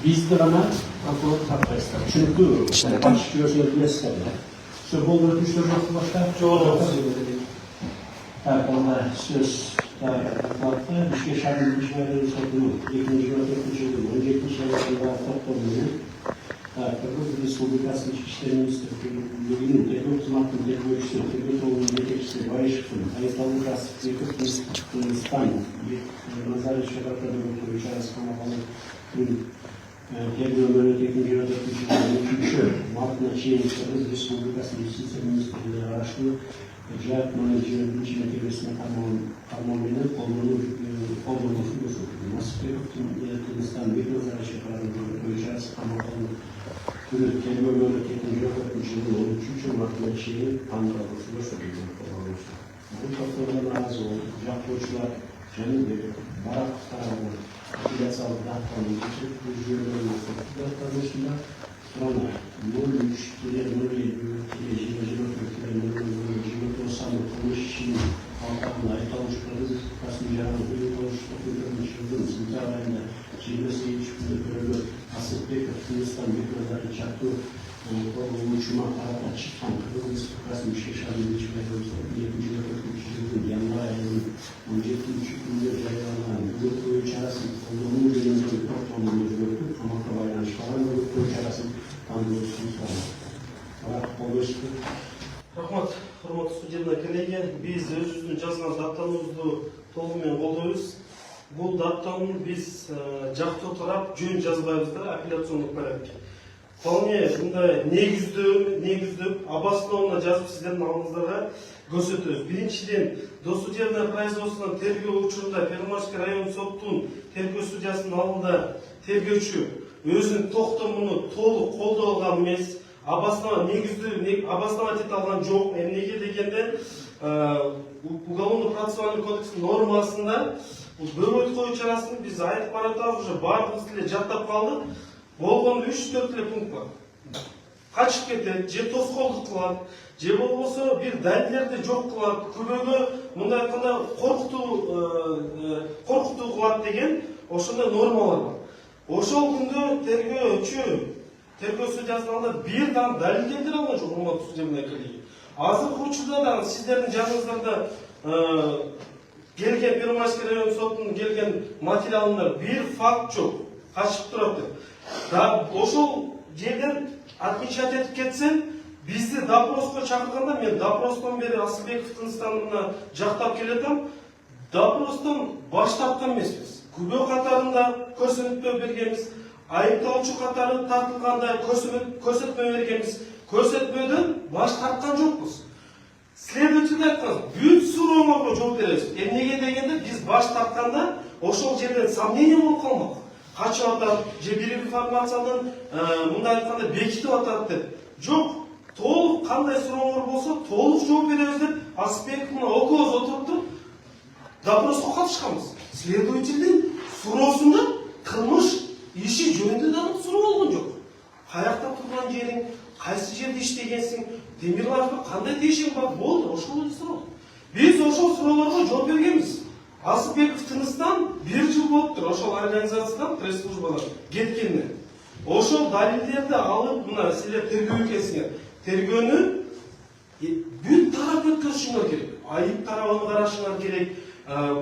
Bizde ama akıl takmayızlar. Çünkü baş görsel şu bol örtüşler nasıl başlar? Doğru. Onda söz tarafta bir şey şartlı bir şeyler sorduğu, ikinci ve dördüncü yıl, önceki şeylerinde toplamını Kırgız Respublikası İçişleri Ministerliği'nin devlet hakkında görüşü, devlet oğlunun yetkisi, Bayışkın, Ayıtalı Kasıklı Kırgızistan, Nazarı Şebatları Doktoru İçerisi Kamalı Terbiyeleri Teknik Yöneticileri Üçü, Mart'ın Kırgız Respublikası İçişleri Ministerliği araştırma Cevap Manager'ın içine devresine tamamıyla olmaması gözüküyor. Nasıl bir Kırgızistan bir nazar şefarında koyacağız Kamalı kelime memleketin yöneticileri 13. Mart'ın Ankara'sı gösteriyor. Bu toplamda razı oldu. Japloçlar, Cenab-ı Barak tarafı, Kilasal Dağıtmanın geçip Rüzgâr'ın Dağıtmanı'nda sonra 03, 07, şimdi Altan'la Aytalıçları Kasımcan'ın Uyutalıçları Sincar ayında Cilvesi İçimde Körülü Asıkbek Kırgızistan bir gözleri çaktı uçuma arada çıkan Kırgız Kasım Şeşan'ın içmeye 7. ve 4. yılın yanına ayının 17. günde yayınlanan Uyutalı çarasının olduğunu üzerinde ortamını gördük ama kabaylaş falan Uyutalı çarasının tanrısını sağladı. Fakat oluştu. Rahmat, hurmatlı студенттер келеген, biz өзүбүздүн жазган даттаныбызды толугу менен колдойбуз. Бул даттанууну биз жактоо тарап жөн жазбайбыз да, апелляциондук порядке. Вполне мындай негиздеп, обоснованно жазып сиздердин алдыңыздарга көрсөтөбүз. Биринчиден, досудебное производствонун тергөө учурунда Первомайский район соттун тергөө судьясынын алдында тергөөчү өзүнүн токтомуну толук колдой алган эмес. Обосновать ете алған жоқ. Неге дегенде уголовно-процессуальный кодекстің нормасында бөгөт қою чарасын біз айтып баратабыз, уже барлығымыз тіле жаттап қалдық. Болған 3-4 пункт бар. Қашып кетеді, же тосқолдық қылады, же болмаса бір дәлелдерді жоқ қылады, көбөгі мындай айтқанда қорқыту қылады деген ошондай нормалар бар. Ошол күндө тергөө судьясынын алдында бир дан далил келтире алган жок, урматтуу судебный коллеги. Азыркы учурда да сиздердин жаныңыздарда келген Первомайский район сотунун келген материалында бир факт жок, качып турат деп. Ошол жерден отмечать этип кетсем, бизди допроско чакырганда, мен допростон бери Асылбеков Тынстанына жактап келатам, допростон баш тарткан эмеспиз. Күбө катарында көрсөтмө бергенбиз. Айыпталуучу катары тартылганда көрсөтмө бергенбиз. Көрсөтмөдөн баш тарткан жокпуз. Следователь айткан, бүт сурооңорго жооп беребиз. Эмнеге дегенде биз баш тартканда ошол жерден сомнение болуп калмак. Качып атат, же бир информациянын мындай айтканда бекитип атат деп. Жок, толук кандай сурооңор болсо, толук жооп беребиз деп Асылбеков менен экөөбүз отуруп допроско катышканбыз. Следовательдин суроосунда кылмыш иши жөнүндө да суроо болгон жок. Каякта турган жериң, кайсы жерде иштегенсиң, Темирлаевга кандай тиешең бар болду, ошол эле суроо. Биз ошол суроолорго жооп бергенбиз. Асылбеков Тыныстан 1 жыл болуптур ошол организациядан пресс-службадан кеткенине. Ошол далилдерди алып, мына силер тергөө экенсиңер. Тергөөнү бүт тарап өткөрүшүңөр керек. Айып тарабын карашыңар керек.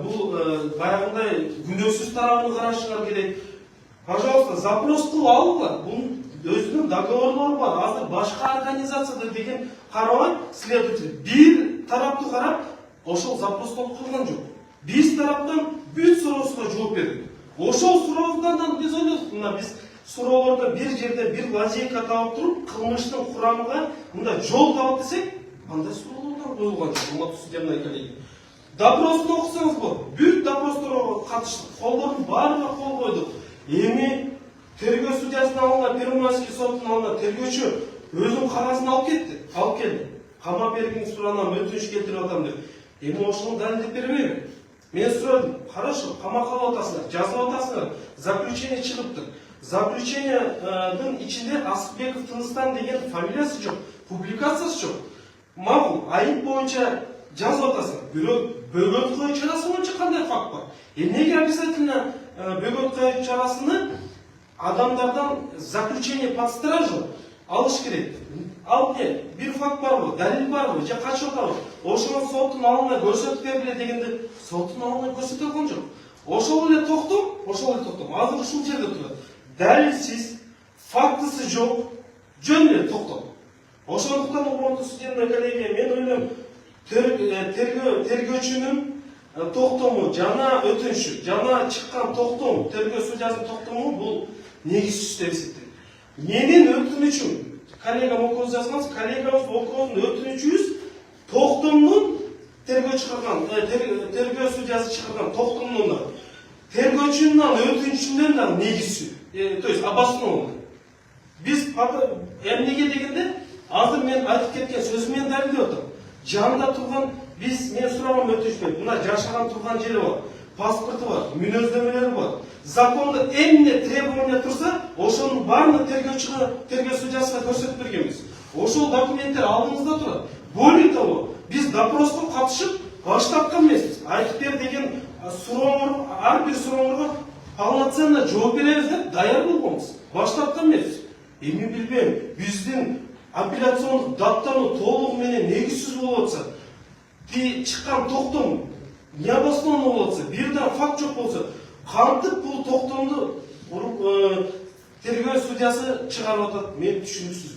Бул баягындай күнөөсүз тарабын карашыңар керек. Пожалуйста, запрос кылып алыңдар. Бунун өзүнүн договорлору бар. Азыр башка организацияда деген карабай, следователь бир тарапты карап, ошол запрос кылган жок. Биз тараптан бүт суроосуна жооп бердик. Ошол сурооздан биз ойлодук, мына биз суроолордо бир жерде бир лазейка таап туруп, кылмыштын курамына мындай жол табат десек, андай суроолордон коюлган жок, урматтуу судебный коллеги. Допросту окусаңыз болот. Бүт допросторго катыштык, колдордун баарына кол койдук. Эми тергөө судьясынын алдына, Первомайский соттун алдына тергөөчү өзүнүн кагасын алып келди. Камап бергиңиз суранам, өтүнүч келтирип атам деп. Эми ошону далилдеп бербейби? Мен сурадым. Хорошо, камакка алып атасыңар, жазып атасыңар. Заключение чыгыптыр. Заключениянын ичинде Асылбеков Тыныстан деген фамилиясы жок, публикациясы жок. Макул, айып боюнча жазып атасыңар. Бирок бөгөт кою чарасы боюнча кандай факт бар? Эмнеге обязательно бөгөт кою чарасыны адамдардан заключение под стражу алыш керек. Ал не, бир факт барбы, далил барбы, же качып атабы. Ошону соттун алдына көрсөтүп бергиле дегенде соттун алдына көрсөтүлгөн жок. Ошол эле токтом. Азыр ушул жерде турат. Далилсиз, фактысы жок, жөн эле токтом. Ошондуктан урматтуу судебный коллегия, мен ойлойм, тергөөчүнүн токтому жана өтүнүшү, жана чыккан токтом, тергөө судьясынын токтому бул негизсиз деп эсептейм. Менин өтүнүчүм, коллегам окуп жазганбыз, коллегабыз окуган өтүнүчүбүз токтомдун тергөө чыгарган, тергөө судьясы чыгарган токтомдун тергөөчүнүн өтүнүчүнөн да негизсиз, то есть обоснованный. Биз эмнеге дегенде, азыр мен айтып кеткен сөзүмөн далилдеп атам. Жанында турган мен сураган өтүнүчмөн. Мына жашаган турган жери бар, паспорту бар, мүнөздөмөлөрү бар. Законда эмне требования турса, ошонун баарын тергөө судьясына көрсөтүп бергенбиз. Ошол документтер алдыңызда турат. Более того, биз допроско катышып баш тарткан эмеспиз. Айтып бер деген сурооңор, ар бир сурооңорго полноценно жооп беребиз деп даяр болгонбуз. Баш тарткан эмеспиз. Эми билбейм, биздин апелляциондук даттануу толугу менен негизсиз болуп атса, чыккан токтом необоснованно болуп атса, бир да факт жок болсо, кантип бул токтомду тергөө судьясы чыгарып атат, мен түшүнүксүз.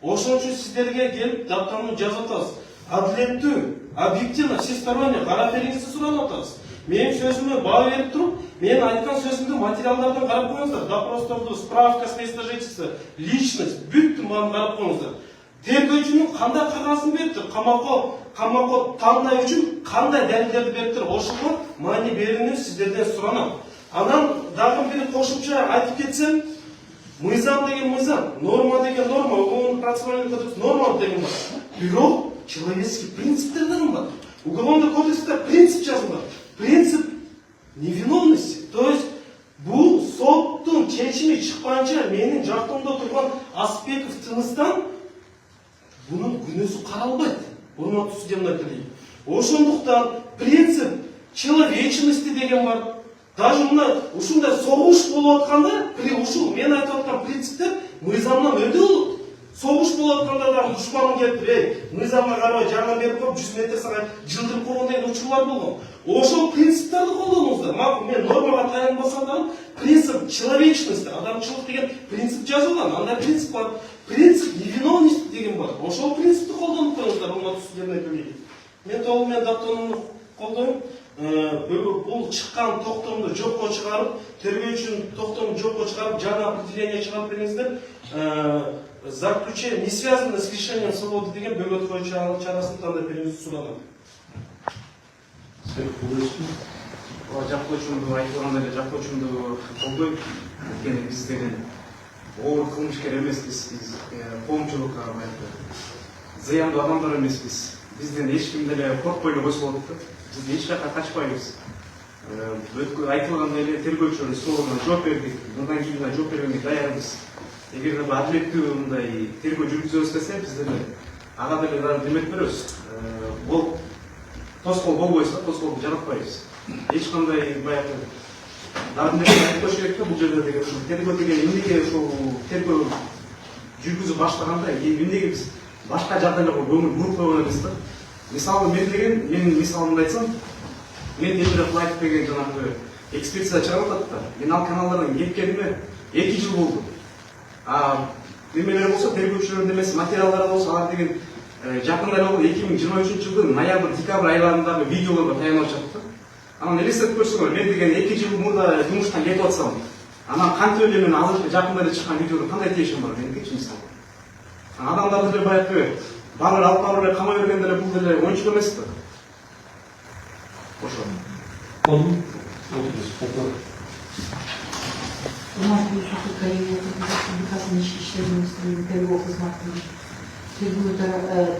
Ошон үчүн сиздерге келип даттануу жазып атабыз. Адилеттүү, объективно, всесторонне карап бериңизди суранып атабыз. Менин сөзүмө баа берип туруп, мен айткан сөзүмдү материалдардан карап коюңуздар, допросторду, справка с места жительства, личность, бүттү мага карап коюңуздар. Тергөөчүнүн кандай кагазын бериптир, камакка тандоо үчүн кандай далилдерди бериптир, ошого маани берүүнү сиздерден суранам. Анан дагы бир кошумча айтып кетсем, мыйзам деген мыйзам, норма деген норма, уголовный процессуальный кодекс норма деген бар. Бирок человеческий принциптер деген бар. Уголовный кодексте принцип жазылган. Принцип невиновности. То есть бул соттун чечими чыкканча менин жактымда турган Аспеков Тыныстан бунун күнөөсү каралбайт. Урматтуу судебный коллегия. Ошондуктан принцип человечности деген бар. Даже мына ушундай согуш болуп атканда, ушул мен айтып аткан принциптер мыйзамдан өтө болот. Согуш болуп атканда да душманың келип, мыйзамга карабай жардам берип коюп 100 метр сага жылдырып койгон деген учурлар болгон. Ошол принциптерди колдонуңуздар. Мен нормага таянбасам да, принцип человечности, адамчылык деген принцип жазылган. Андай принцип бар. Принцип невиновности деген бар. Ошол принципти колдонуп коюңуздар, урматтуу судебный коллегия. Мен толугу менен даттанууну колдойм. Бул чыккан токтомду жокко чыгарып, тергөөчүнүн токтомун жокко чыгарып, жаңы определение чыгарып бериңиздер. Заключение не связано с лишением свободы деген бөгөт коюу чарасын тандап бериңизди суранам. Жакпоочумду айтылгандай эле жакпоочумду колдойм. Анткени биз деген оор кылмышкер эмеспиз, биз коомчулукка зыяндуу адамдар эмеспиз. Бизден эч ким деле коркпой эле койсо болот да. Биз эч жакка качпайбыз. Айтылгандай эле тергөөчүнүн сурооруна жооп бердик. Мындан кийин да жооп бергенге даярбыз. Эгер да адилеттүү мындай тергөө жүргүзөбүз десе, биз деле ага деле демек беребиз. Бул тоскоол болбойбуз, тоскоолду жаратпайбыз. Эч кандай баягы дагы нерсе айтып коюш керек да, бул жерде деген тергөө деген эмнеге ушул тергөө жүргүзүп баштаганда эмнеге биз башка жагдайларга көңүл буруп койгон эмес да. Мисалы менин мисалымды айтсам, мен Темиров Лайф деген жанагы экспедиция чыгарып атат да. Мен ал каналдардан кеткениме 2 жыл болду. Немелер болсо, тергөөчүлөрдүн эмес материалдары болсо, алар деген жакында эле 2023 жылдын ноябрь-декабрь айларындагы видеолорго таянып жатат да. Анан элестетип көрсөңөр, мен деген 2 жыл мурда жумуштан кетип атсам, анан кантип эле мен азыр жакында эле чыккан видеодон кандай тиешим бар меникичи мисалы. Адамдарды деле баягы баары алып барып эле камай берген деле бул деле оюнчук эмес да. Ошо. Республикасының ішкі істер министрлігінің тергөө қызметінің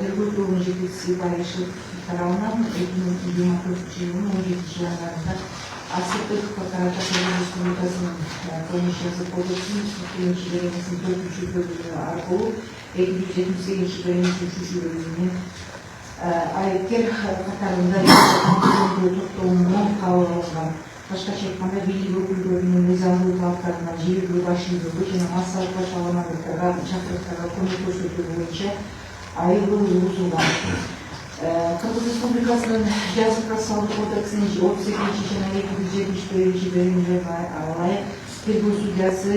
тергөө тобының жетекшісі Байышев тарабынан 2024 жылдың 17 январында Аспеков Караташ Республикасының Конституциялық кодексінің 4-ші бөлігі арқылы 278-ші бөлігінің 3-ші бөлігінен айыпкер қатарында тоқтауынан қабыл алынған. Башкача айтканда бийлик өкүлдөрүнүн мыйзамдуу талаптарына жергиликтүү башчылыгы жана массалык башаламалыктарга чакырыктарга көмөк көрсөтүү боюнча айыгуу ургузулган. Кыргыз Республикасынын жазык процессуалдык кодексинин 38 жана 271 беримдерине ылайык тергөө судьясы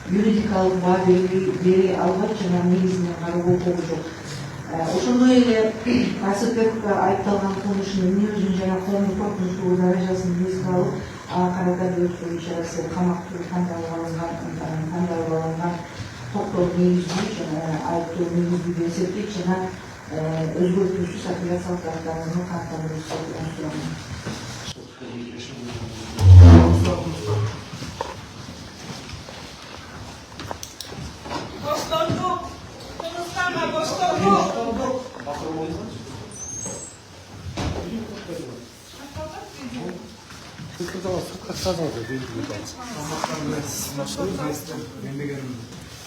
юридикалык баа бере албайт жана негизинен кароого укугу жок. Ошондой эле Асылбек айыпталган кылмышынын мүнөзүн жана коомдук коркунучтуулук даражасын эске алып, ага карата өрткөн чарасы камак түрү тандалган токтоо негиздүү жана айыптоо негиздүү деп эсептейт жана өзгөртүүсүз апелляциялык даттанууну каттандырууну сурайм.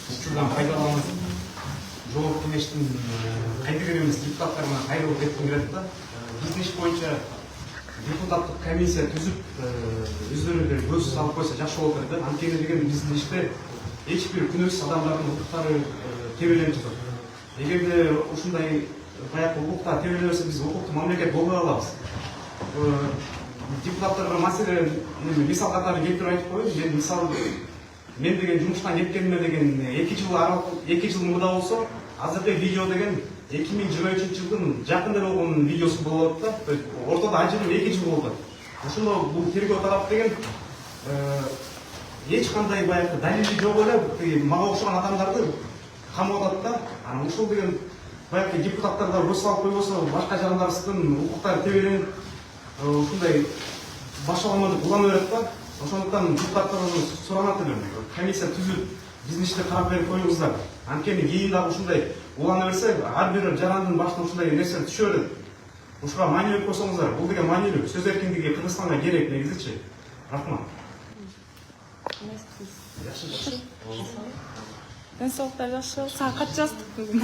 Учурдан пайдаланып, жогорку кеңештин кайдыгер эмес депутаттарына кайрылып кетким келет да. Биздин иш боюнча депутаттык комиссия түзүп, өздөрү эле көз салып койсо жакшы болот эле да. Анткени деген биздин иште эч бир күнөөсүз адамдардын укуктары тебеленип жатат. Эгерде ушундай баягы укуктар тебеле берсе, биз укуктуу мамлекет болбой калабыз. Депутаттарга маселе мисал катары келтирип айтып коеюн. Мен деген жумуштан кеткениме деген 2 жыл мурда болсо, азыркы видео деген 2023 жылдын жакында болгон видеосу болот да. То есть ортодо ажырым 2 жыл болду. Ошондо бул тергөө талап деген эч кандай баягы далили жок эле мага окшогон адамдарды камап атат да. Анан ушул деген баягы депутаттарга көз салып койбосо, башка жарандарыбыздын укуктары тебеленип, ушундай башаламаны улана берет да. Ошондуктан депутаттардан суранат элем. Комиссия түзүп, биздин ишти карап берип коюңуздар. Анткени кийин дагы ушундай улана берсе, ар бир жарандын башына ушундай нерсе түшө берет. Ушуга маани берип койсоңуздар, бул деген маанилүү. Сөз эркиндиги Кыргызстанга керек негизичи. Рахмат. Денсаулыктар жакшы. Саат жаздык бүгүн.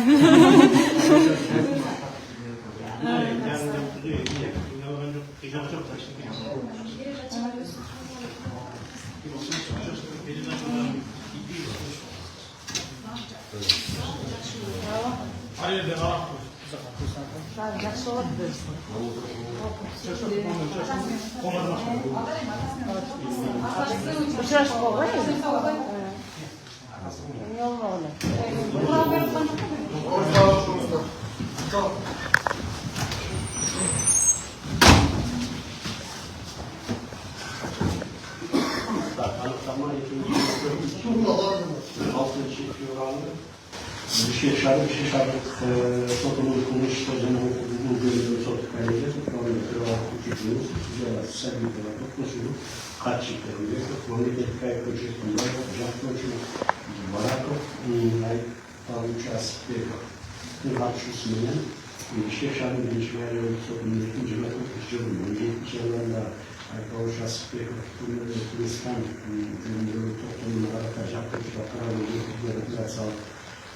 Жакшы болот берсин. Учурашып койгой. Эмне болмогон Шишаров сотового кумышта жана укугу бөлүгү сот комитети сабитова токмушулук катчиктеринде мамлекеттик айыптоочу жактоочу Бараков айыпталуучу Асылбековдун катышуусу менен Шишаров биринчи райондук сотунун 2024 жылында айыпталуучу Асылбековдун Кыргызстан жөнүндөгү токтомуна карата жактоочуга каралган апелляциялык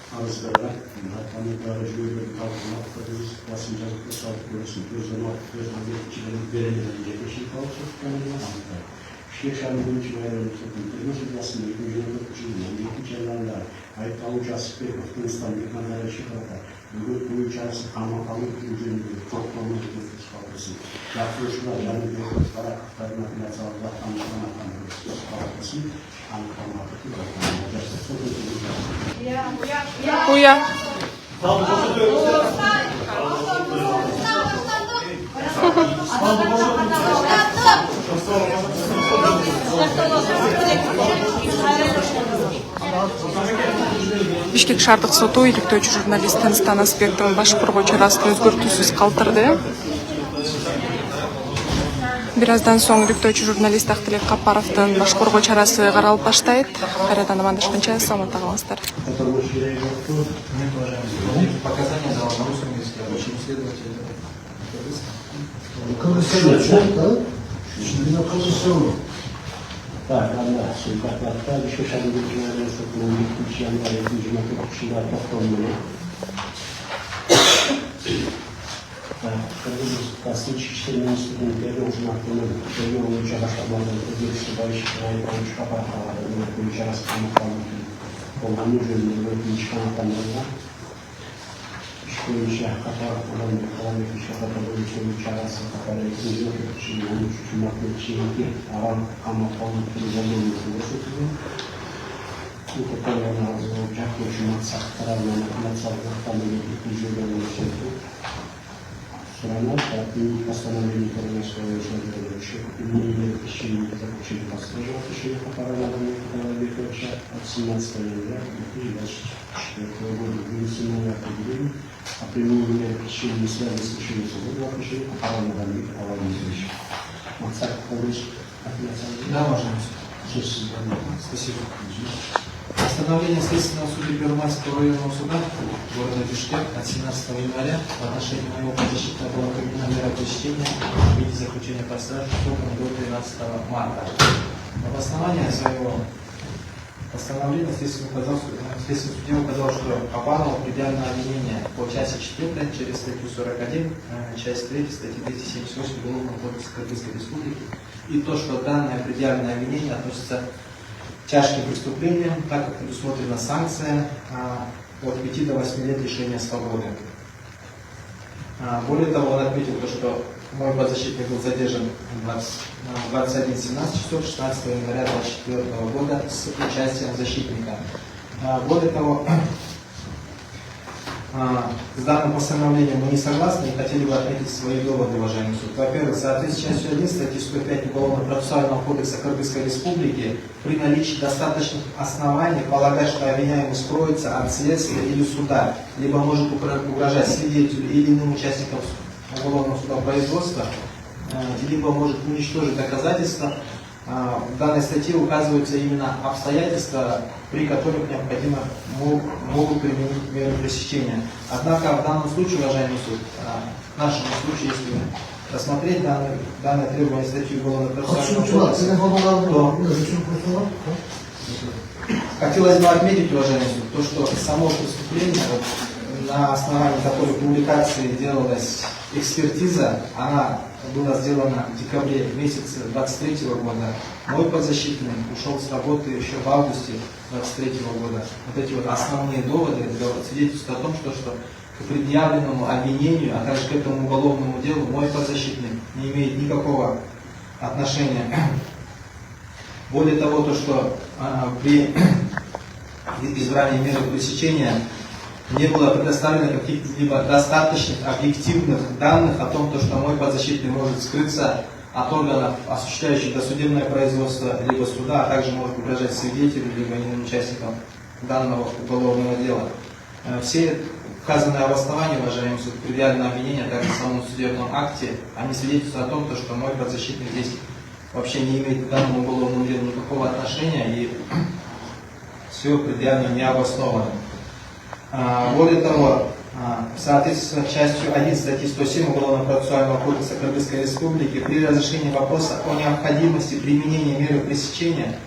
арыздарға парламенттағы жүйелерді талқылап көріңіз, басым жазып салып көрсін, көздің берелерін жетешін қалып Шешанын бірінші байрауын сотын тергөө судьясының 2024 жылының 2 айында айыпталуучу Асылбеков Кыргызстан мекандарына шақырды. Бүгін бойыншасы қамап алу жөніндегі тоқтамы қалыпсын. Жақтоочулар Жаныбеков Бараковтардың апелляциялық даттанушыларынан қалыпсын. Уя. Бишкек шаардык соту иликтөөчү журналист Тыныстан Асылбектин баш коргоо чарасын өзгөртүүсүз калтырды. Бир аздан соң иликтөөчү журналист Актилек Капаровдун баш коргоо чарасы каралып баштайт. Кайрадан амандашканча саламатта калыңыздар. Так, она симпатия, еще шагнул журналист, который не включил, а я вижу, что это что-то Кыргызстан Ички министрінің берген актінің тергеу бойынша башталған өзгерісті бойынша Айбрауч Капарова бойынша расқамақталып болғаны жөнінде өтініш қанаттандырылған. Іш бойынша Капаров Мадамбек Талайбекович бойынша шарасы Капаровтың 13 март шейінге аралық қамақталып тұрғанын көрсетілген. Утопленная участвующим сахарной национальной движения страна отменить постановление Королевского исследования имени течение заключения последнего течения Капарова Мадамбека от 17 января 2024 года вынесено определение о применении течения связанных с течением свободного течения Капарова Мадамбека. Максат Павлович, да, уважаемый. Спасибо. Постановление Следственного суда Первомайского районного суда города Бишкек от 17 января в отношении моего подзащитного было применено мера пресечения в виде заключения под стражу сроком до 13 марта. В основании своего постановления Следственный судья указал, что Капарову предъявлено обвинение по части 4 через статью 41, часть 3 статьи 278 Уголовного кодекса Кыргызской Республики, и то, что данное предъявленное обвинение относится к тяжким преступлениям, так как предусмотрена санкция от 5 до 8 лет лишения свободы. Более того, он отметил, что мой подзащитный был задержан в 21:17 часов 16 января 2024 года с участием защитника. Более того, с данным постановлением мы не согласны и хотели бы отметить свои доводы, уважаемый суд. Во-первых, в соответствии с частью 1 статьи 105 Уголовно-процессуального кодекса Кыргызской Республики, при наличии достаточных оснований полагать, что обвиняемый скроется от следствия или суда, либо может угрожать свидетелю или иным участникам уголовного суда производства, либо может уничтожить доказательства, в данной статье указываются именно обстоятельства, при которых необходимо могут применить меры пресечения. Однако в данном случае, уважаемый суд, в нашем случае, если рассмотреть данное требование статьи Уголовно-процессуального кодекса, то хотелось бы отметить, уважаемый суд, то, что само преступление, на основании которой публикации делалась экспертиза, она была сделана в декабре месяце 2023 года. Мой подзащитный ушел с работы еще в августе 2023 года. Вот эти вот основные доводы свидетельствуют о том, что к предъявленному обвинению, а также к этому уголовному делу мой подзащитный не имеет никакого отношения. Более того, то, что при избрании меры пресечения не было предоставлено каких-либо достаточных объективных данных о том, что мой подзащитный может скрыться от органов, осуществляющих досудебное производство, либо суда, а также может угрожать свидетелю, либо иным участникам данного уголовного дела. Все указанные обоснования, уважаемый суд, предъявленное обвинение, а также в самом судебном акте, они свидетельствуют о том, что мой подзащитный здесь вообще не имеет к данному уголовному делу никакого отношения, и все предъявлено необоснованно. Более того, в соответствии с частью 1 статьи 107 Уголовно-процессуального кодекса Кыргызской Республики, при разрешении вопроса о необходимости применения меры пресечения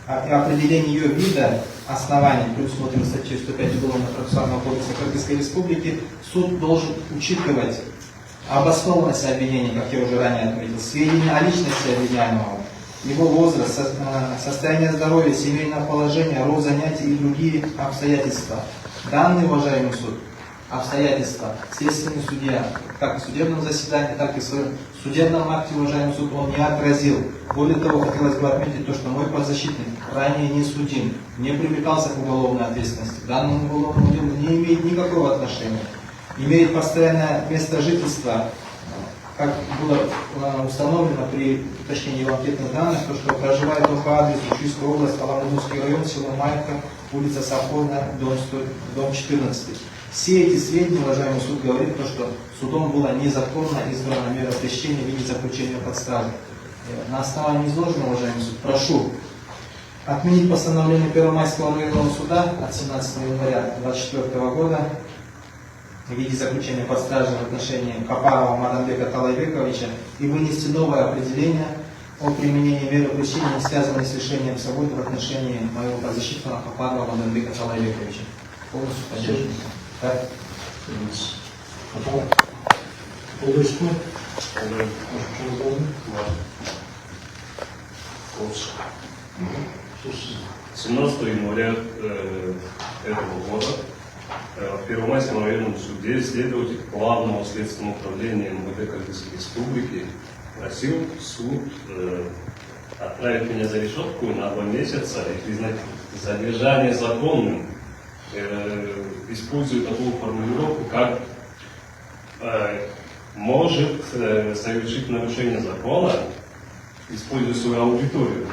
и определении ее вида оснований, предусмотренных статьей 105 Уголовно-процессуального кодекса Кыргызской Республики, суд должен учитывать обоснованность обвинения, как я уже ранее отметил, сведения о личности обвиняемого, его возраст, состояние здоровья, семейное положение, род занятий и другие обстоятельства. Данные, уважаемый суд, обстоятельства следственный судья, как в судебном заседании, так и в своем судебном акте, уважаемый суд, он не отразил. Более того, хотелось бы отметить то, что мой подзащитный ранее не судим, не привлекался к уголовной ответственности, к данному уголовному делу не имеет никакого отношения, имеет постоянное место жительства, как было установлено при уточнении его анкетных данных, то, что проживает он по адресу Чуйская область, Аламудовский район, село Майка, улица Совхозная, дом 14. Все эти сведения, уважаемый суд, говорит то, что судом была незаконно избрана мера пресечения в виде заключения под стражу. На основании изложенного, уважаемый суд, прошу отменить постановление Первомайского районного суда от 17 января 2024 года в виде заключения под стражей в отношении Капарова Мадамбека Талайбековича и вынести новое определение о применении меры пресечения, связанной с лишением свободы в отношении моего подзащитного Капарова Мадамбека Талайбековича. Полностью поддерживаю. Қолдайсыз ба? 17 января этого года в Первомайском районном суде следователь Главного следственного управления МВД Кыргызской Республики просил суд отправить меня за решетку на 2 месяца и признать задержание законным, используя такую формулировку, как может совершить нарушение закона, используя свою аудиторию.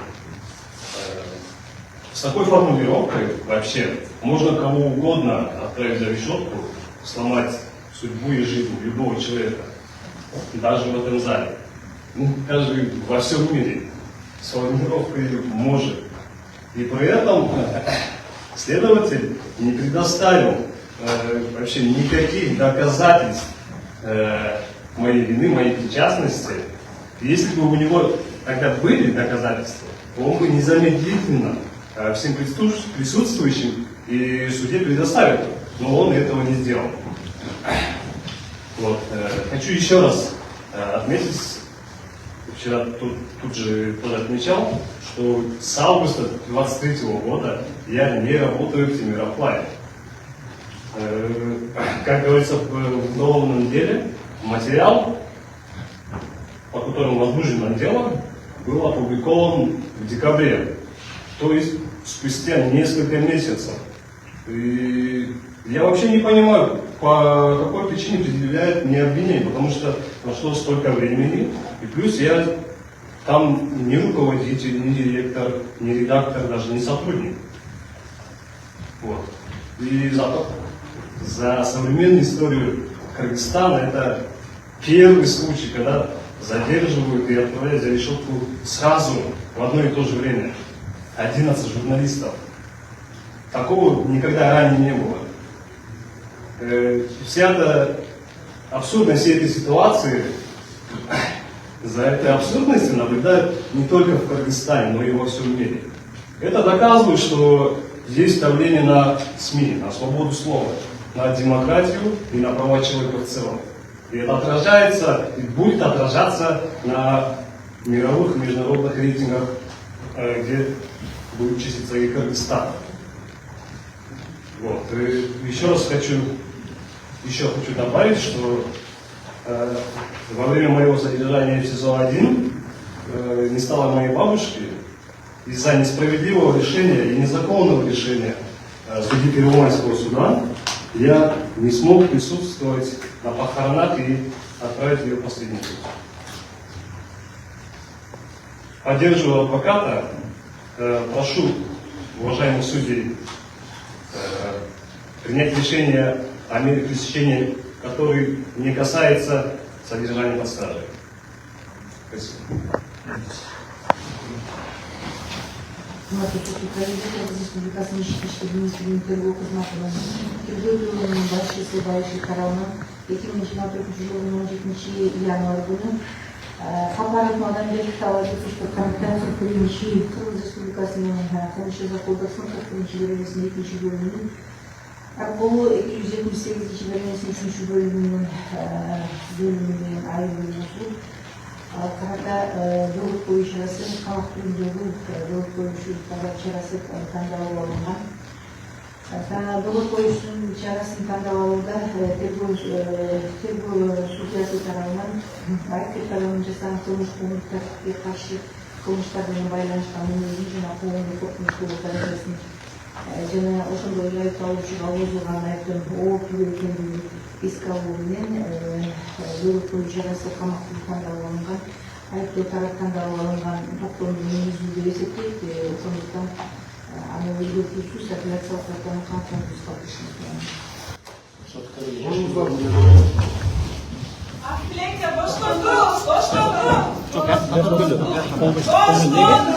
С такой формулировкой вообще можно кого угодно отправить за решетку, сломать судьбу и жизнь любого человека, даже в этом зале. Ну, даже во всем мире с формулировкой может. И при этом следователь не предоставил вообще никаких доказательств моей вины, моей причастности. Если бы у него тогда были доказательства, то он бы незамедлительно всем присутствующим и суде предоставил, но он этого не сделал. Вот. Хочу еще раз отметить, вчера тут же тоже отмечал, что с августа 2023 года я не работаю в Тимирапае. Как говорится в уголовном деле, материал, по которому возбуждено дело, был опубликован в декабре, то есть спустя несколько месяцев. И я вообще не понимаю, по какой причине предъявляют мне обвинение, потому что прошло столько времени, и плюс я там не руководитель, не директор, не редактор, даже не сотрудник. Вот. И за современную историю Кыргызстана это первый случай, когда задерживают и отправляют за решетку сразу в одно и то же время 11 журналистов. Такого никогда ранее не было. Вся эта абсурдность всей этой ситуации, за этой абсурдностью наблюдают не только в Кыргызстане, но и во всем мире. Это доказывает, что есть давление на СМИ, на свободу слова, на демократию и на права человека в целом. И это отражается и будет отражаться на мировых и международных рейтингах, где будет числиться и Кыргызстан. Вот. И еще хочу добавить, что во время моего содержания в СИЗО-1 не стало моей бабушки из-за несправедливого решения и незаконного решения судьи Первомайского суда. Я не смог присутствовать на похоронах и отправить ее в последний путь. Поддерживаю адвоката, прошу уважаемых судей принять решение о мере пресечения, который не касается содержания под стражей. Спасибо. Хабаровдун адамгерлик талаашчысы комитетинин биринчи Кыргыз Республикасынын Коңшу Закон Кодексинин 41-бөлүмүнүн 2 бөлүмүнүн аркылуу 278 бөлүмүнүн 3 бөлүмүнүн менен айырылуусу карата жолдоп коюу чарасы камак түрүндөгү жолдоп коюу чарасы тандалып алынган. Жолдоп коюунун чарасын тандап алууда тергөө судьясы тарабынан айыптуу тарабын жасаган кылмыш тартипке каршы кылмыштар менен байланышкан мүнөзүн жана коомдук коркунучтуу даражасын жана ошондой эле айыпталуучуга козулган айыптын оор түгөл экендигин эске алуу менен жолдоп коюу чарасы камактуу тандап алынган. Айыптуу тарап тандап алынган токтомду негизүү деп эсептейт. Ошондуктан аны өзгөртүүсүз апелляциялык сотунун кантип калтырышын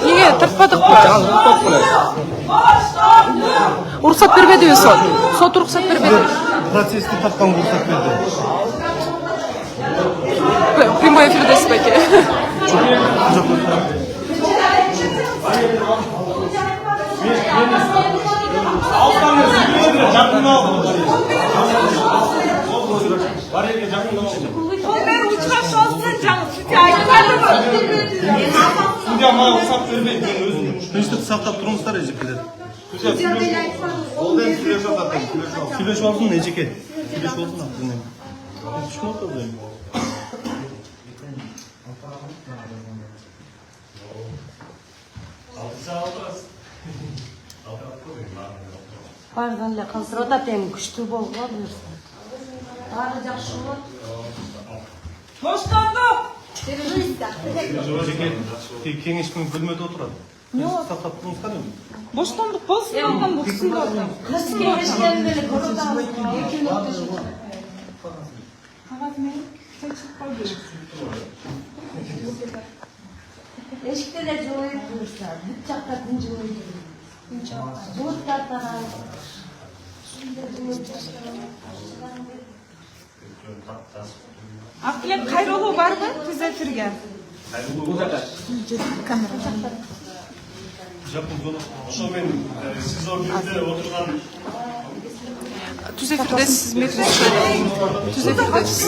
Неге тыртпадыкпы? Уруксат бербедиби сот? Сот уруксат бербеди. Процессти тапканга уруксат берди. Прямой эфирдесиз беки. Бар жерге жакындап алды. çıkış olsun canım. Sütü ayıklardı mı? Судья маған рұқсат бермейді, мен өзім жұмыс. Тыныштықты сақтап тұрыңыздар ежекелер. Судья Сөйлесіп алсын ежеке. Сөйлесіп алсын ақтырмен. Түсіп отыр. Барған эле қазір атат эми күчтүү болгон буюрса. Баары жакшы болот. Боштондук. Ежеке кеңешпен бөлмеде отырады. Сақтап тұрыңыздар енді. Боштондук болсун алган бұл кісінің орны. Кыз кеңешкен эле көрөтабыз. Эшикте эле жылыйт буюрса, бүт жакта тынчылыйт. Булуттар тарайт. Ақтілек қайрылу бар ма түзетірге? Ошомен сиз ол жерде отурган Түзетірдесіз ме? Түзетірдесіз.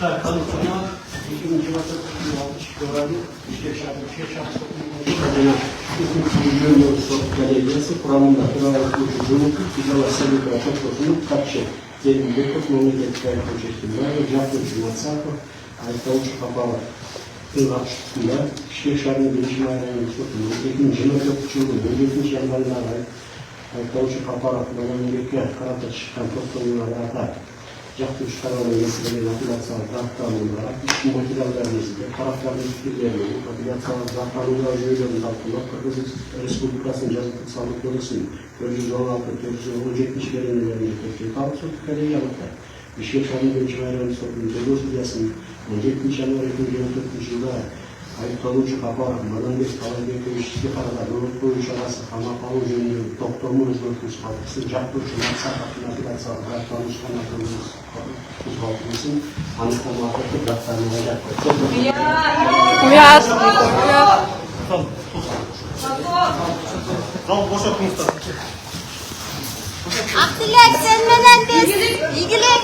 Так, Анатолий, 2026 году коллегиясы құрамында төрағалық өкілдік федерал совет рапортының хатшы Терминбеков мемлекеттік әкімшілігінің Жаппыч Мацапов айтаушы Қапалов ұйғақшысында Шек шарының бірінші майранының сотының 2024 жылдың 17 январындағы айтаушы Қапалов мемлекетке қарата шыққан тоқтауыларға Жақтыш қарауының мәселелерін апелляциялық заттануына, ішкі материалдарымызды, тараптардың пікірлерін, апелляциялық заттануға жүйелерін талқылап, Қырғыз Республикасының жазықтық салық кодексінің 416-417 беренелеріне көкшетау сот коллегиялықта, Бішкек шарының бірінші майранының сотының тергеу судьясының 17 январь 2024 жылдары айыпталушы Қапаров Маданбек Талайбековичке қарата бөліп қою шарасы қамап алу жөніндегі тоқтамы өзгертіліс қалтқысын жақтырушы Мақсатовтың апелляциялық заттанушыған қозғалтқысын анықтама атыртып заттарына жатты. Уят. Зал бошатыңыздар. Ақтілек sen менен тез. Игілік.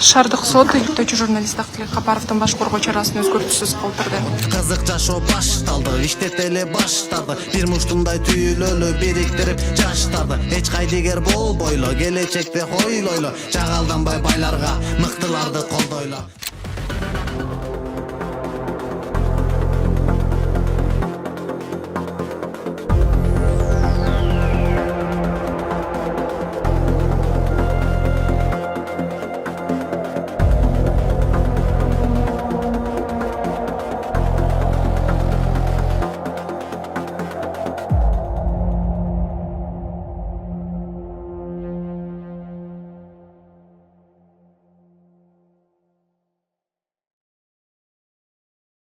Шардық сот иліктеуші журналист Ақтілек Қапаровтың баш қорғау чарасын өзгертусіз қалдырды. Кызык жашоо башталды, иштеп эле баштады. Бир муштумдай түйүлөлү бириктирип жаштарды. Эч кайдыгер болбойло, келечекте хойлойло. Жагалданбай байларга, мыктыларды колдойло.